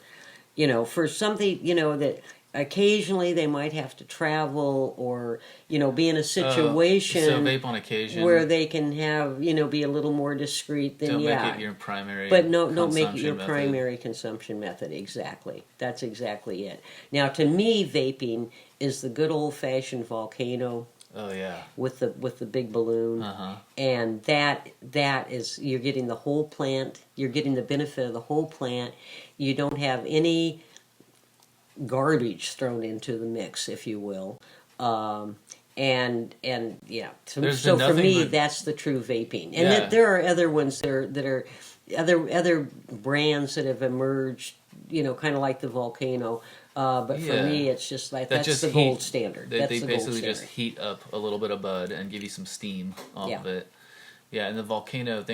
For something that occasionally they might have to travel or be in a situation so vape on occasion where they can have be a little more discreet. Then don't make it your primary. But don't make it your primary consumption method. Exactly, that's exactly it. Now, to me, vaping is the good old fashioned volcano. Oh yeah. With the big balloon, and that is, you're getting the whole plant. You're getting the benefit of the whole plant. You don't have any garbage thrown into the mix, if you will, and yeah. So, There's so been for nothing me, but- that's the true vaping. And Yeah. there are other ones that are other brands that have emerged. Kind of like the Volcano. But for Yeah. me, it's just like That that's just the gold standard. They That's they the gold basically standard. just heat up a little bit of bud and give you some steam off Yeah. of it. Yeah, and the Volcano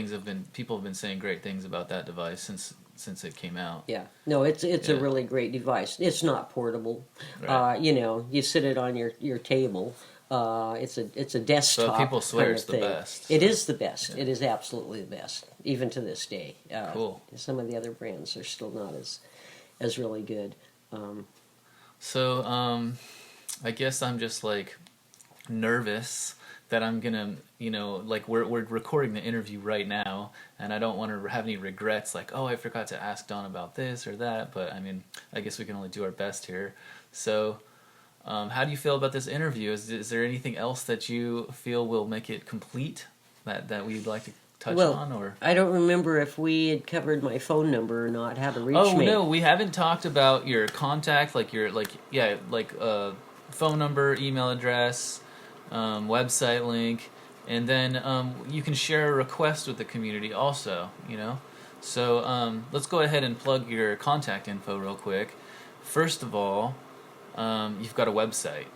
people have been saying great things about that device since it came out. Yeah, no, it's a Yeah. really great device. It's not portable. Right. You sit it on your table. It's a desktop. So people swear kind it's of the thing. best. It is the best. It is absolutely the best, even to this day. Cool. Some of the other brands are still not as really good. So I guess I'm just like nervous that I'm gonna, like we're recording the interview right now, and I don't want to have any regrets, like, oh, I forgot to ask Dawn about this or that. But I mean, I guess we can only do our best here. So, how do you feel about this interview? Is there anything else that you feel will make it complete that we'd like to touch on? Or I don't remember if we had covered my phone number or not. How to reach me? Oh no, we haven't talked about your contact, like your phone number, email address, website link, and then you can share a request with the community also. So let's go ahead and plug your contact info real quick. First of all, you've got a website.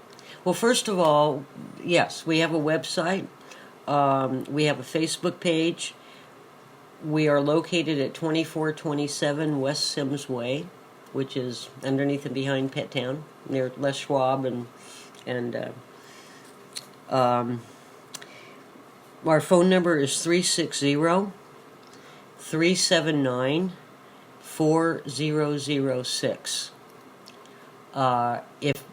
Well, first of all, yes, we have a website. We have a Facebook page. We are located at 2427 West Sims Way, which is underneath and behind Pet Town, near Les Schwab, and our phone number is 360-379-4006.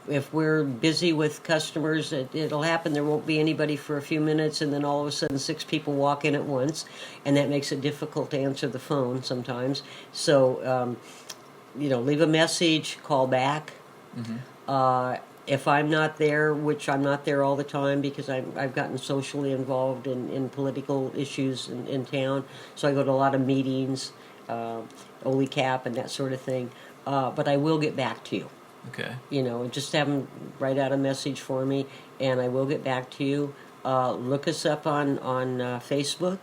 If we're busy with customers, it'll happen. There won't be anybody for a few minutes, and then all of a sudden 6 people walk in at once, and that makes it difficult to answer the phone sometimes. So, leave a message, call back. Mm-hmm. If I'm not there, which I'm not there all the time because I've gotten socially involved in political issues in town, so I go to a lot of meetings, OECAP and that sort of thing. But I will get back to you. Okay. Just have them write out a message for me, and I will get back to you. Look us up on Facebook.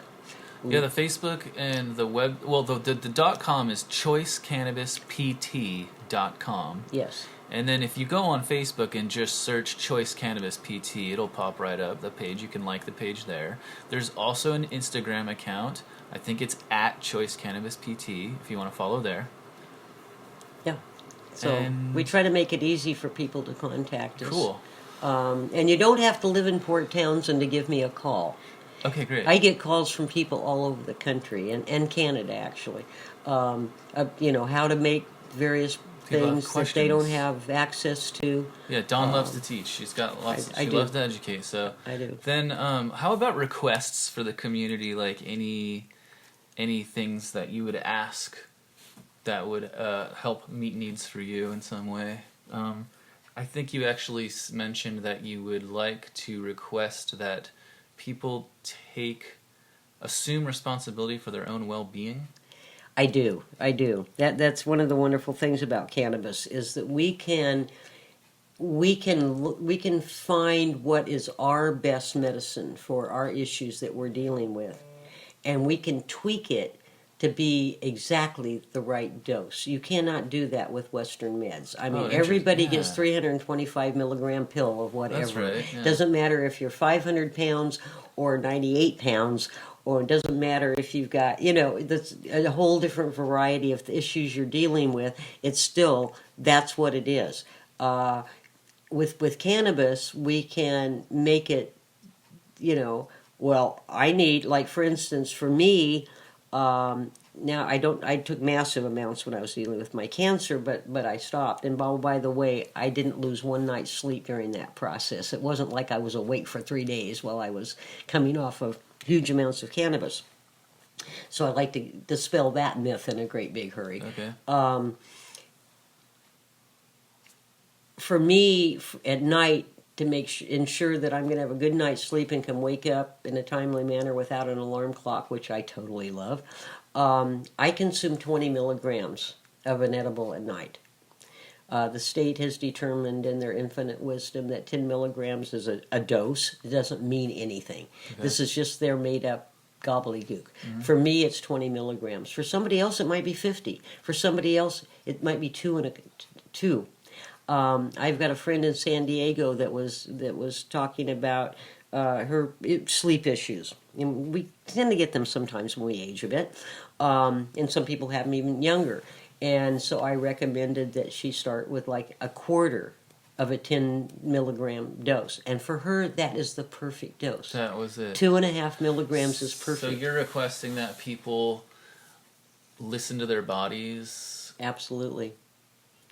Yeah, the Facebook and the web. Well, the .com is choicecannabispt.com. Yes. And then if you go on Facebook and just search Choice Cannabis PT, it'll pop right up the page. You can like the page there. There's also an Instagram account. I think it's at Choice Cannabis PT if you want to follow there. Yeah. So we try to make it easy for people to contact us. Cool. And you don't have to live in Port Townsend to give me a call. Okay, great. I get calls from people all over the country and Canada, actually. How to make various things that they don't have access to. Yeah, Dawn loves to teach. She's got lots. She loves to educate. So I do. Then, how about requests for the community? Like any things that you would ask that would help meet needs for you in some way. I think you actually mentioned that you would like to request that people assume responsibility for their own well-being. I do. That's one of the wonderful things about cannabis is that we can find what is our best medicine for our issues that we're dealing with, and we can tweak it to be exactly the right dose. You cannot do that with Western meds. I mean, everybody gets 325 milligram pill of whatever. That's right. Yeah. Doesn't matter if you're 500 pounds or 98 pounds, or it doesn't matter if you've got, that's a whole different variety of the issues you're dealing with. It's still, that's what it is. With cannabis, we can make it, I need, like for instance, for me, now I took massive amounts when I was dealing with my cancer, but I stopped. And by the way, I didn't lose one night's sleep during that process. It wasn't like I was awake for 3 days while I was coming off of huge amounts of cannabis. So I'd like to dispel that myth in a great big hurry. Okay. For me, at night, to ensure that I'm going to have a good night's sleep and can wake up in a timely manner without an alarm clock, which I totally love, I consume 20 milligrams of an edible at night. The state has determined in their infinite wisdom that 10 milligrams is a dose. It doesn't mean anything. Okay. This is just their made up gobbledygook. For me, it's 20 milligrams. For somebody else, it might be 50. For somebody else, it might be two. I've got a friend in San Diego that was talking about her sleep issues. And we tend to get them sometimes when we age a bit, and some people have them even younger. And so I recommended that she start with like a quarter of a 10 milligram dose. And for her, that is the perfect dose. That was it. 2.5 milligrams is perfect. So you're requesting that people listen to their bodies? Absolutely.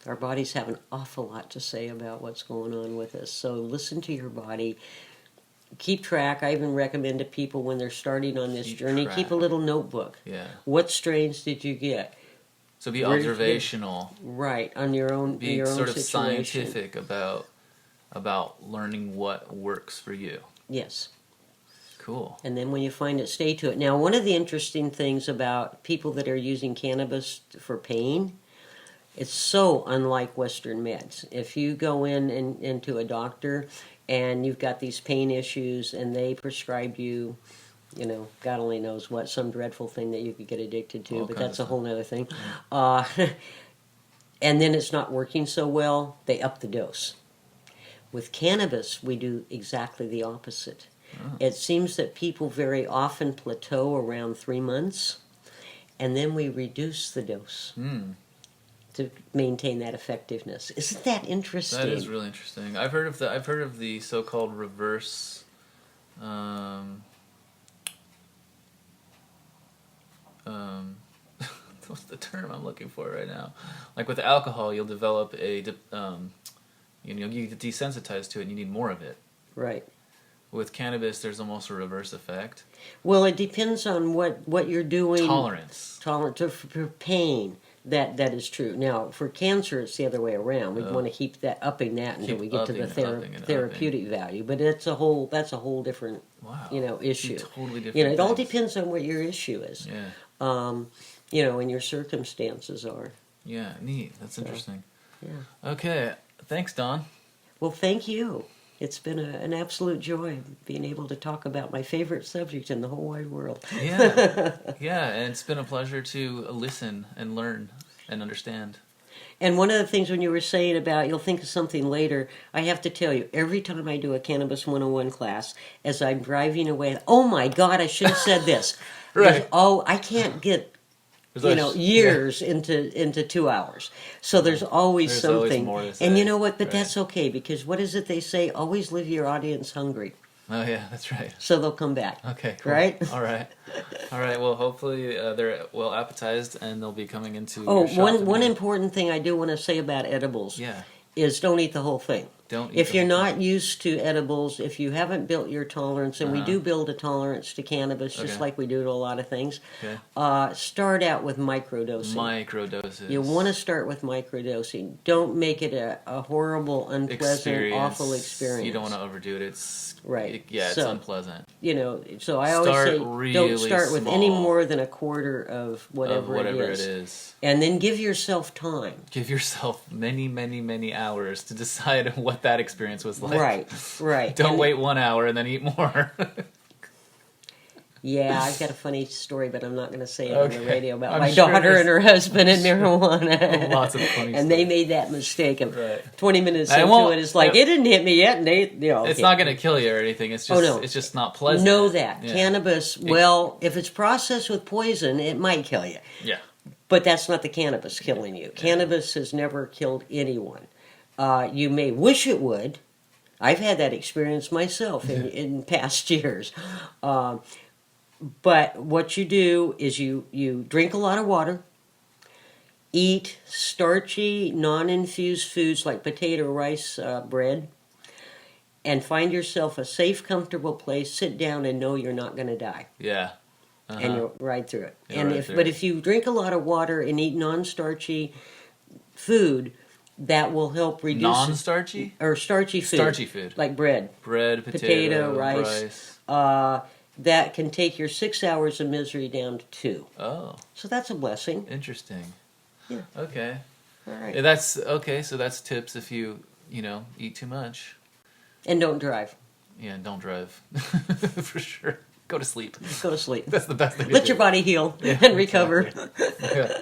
Our bodies have an awful lot to say about what's going on with us. So listen to your body. Keep track. I even recommend to people when they're starting on this journey, keep a little notebook. Yeah. What strains did you get? So be observational. Right, on your own Be your sort own of situation. scientific about learning what works for you. Yes. Cool. And then when you find it, stay to it. Now, one of the interesting things about people that are using cannabis for pain, it's so unlike Western meds. If you go into a doctor and you've got these pain issues and they prescribed you, God only knows what, some dreadful thing that you could get addicted to, but that's a whole other thing. And then it's not working so well, they up the dose. With cannabis, we do exactly the opposite. Oh. It seems that people very often plateau around 3 months, and then we reduce the dose to maintain that effectiveness. Isn't that interesting? That is really interesting. I've heard of the so-called reverse. What's the term I'm looking for right now? Like with alcohol, you'll develop you get desensitized to it and you need more of it. Right. With cannabis, there's almost a reverse effect. Well, it depends on what you're doing. Tolerance for pain. That is true. Now, for cancer, it's the other way around. We want to keep upping that until we get to the therapeutic value. But that's a whole different issue. Totally different. It all depends on what your issue is. Yeah. And your circumstances are. Yeah, neat. That's interesting. Yeah. Okay. Thanks, Dawn. Well, thank you. It's been an absolute joy being able to talk about my favorite subject in the whole wide world. Yeah, yeah, and it's been a pleasure to listen and learn and understand. And one of the things when you were saying about you'll think of something later, I have to tell you, every time I do a Cannabis 101 class, as I'm driving away, oh my God, I should have said this. Right. I can't get years into 2 hours. So there's always something. Always more to say. And you know what? But that's okay, because what is it they say? Always leave your audience hungry. Oh, yeah, that's right. So they'll come back. Okay, cool. Right? All right. Well, hopefully they're well appetized and they'll be coming into your shop one important thing I do want to say about edibles is don't eat the whole thing. If you're not used to edibles, if you haven't built your tolerance, and we do build a tolerance to cannabis, just like we do to a lot of things, start out with microdosing. Microdoses. You want to start with microdosing. Don't make it a horrible, unpleasant, awful experience. You don't want to overdo it. It's it's unpleasant. So I always say don't start with any small. More than a quarter of whatever it is. And then give yourself time. Give yourself many, many, many hours to decide what that experience was like. Right. Don't wait 1 hour and then eat more. Yeah, I've got a funny story, but I'm not going to say it on the radio about my sure daughter and her husband and marijuana. Lots of funny and they made that mistake of 20 minutes into it. It's like, it didn't hit me yet. And it's not going to kill you or anything. It's just, it's just not pleasant. Know that. Yeah. Cannabis, if it's processed with poison, it might kill you. Yeah. But that's not the cannabis killing you. Cannabis has never killed anyone. You may wish it would. I've had that experience myself in past years. But what you do is you drink a lot of water, eat starchy, non-infused foods like potato, rice, bread, and find yourself a safe, comfortable place, sit down and know you're not going to die. Yeah. And you'll ride through it. If you drink a lot of water and eat non-starchy food, that will help reduce non-starchy or starchy food. Starchy food like bread, potato, rice. That can take your 6 hours of misery down to 2. Oh, so that's a blessing. Interesting. Yeah. Okay. All right. That's okay. So that's tips if you eat too much. And don't drive. Yeah, and don't drive. For sure. Go to sleep. Go to sleep. That's the best thing to Let do. your body heal and recover. Exactly. Yeah.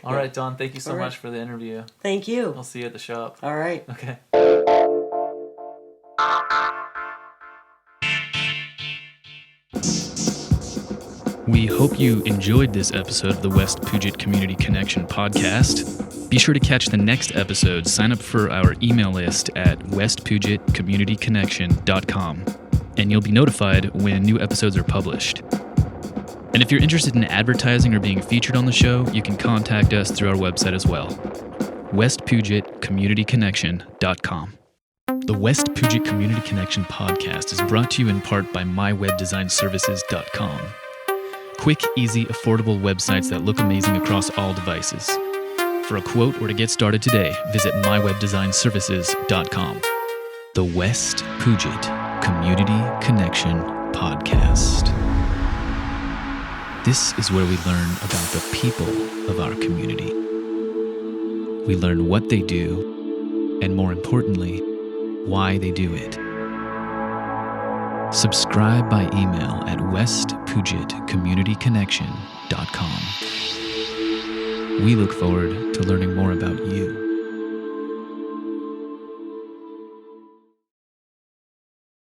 All right, Dawn, thank you so All right. much for the interview. Thank you. I'll see you at the shop. All right. Okay. We hope you enjoyed this episode of the West Puget Community Connection podcast. Be sure to catch the next episode. Sign up for our email list at westpugetcommunityconnection.com, and you'll be notified when new episodes are published. And if you're interested in advertising or being featured on the show, you can contact us through our website as well, westpugetcommunityconnection.com. The West Puget Community Connection podcast is brought to you in part by mywebdesignservices.com. Quick, easy, affordable websites that look amazing across all devices. For a quote or to get started today, visit mywebdesignservices.com. The West Puget Community Connection podcast. This is where we learn about the people of our community. We learn what they do, and more importantly, why they do it. Subscribe by email at westpugetcommunityconnection.com. We look forward to learning more about you.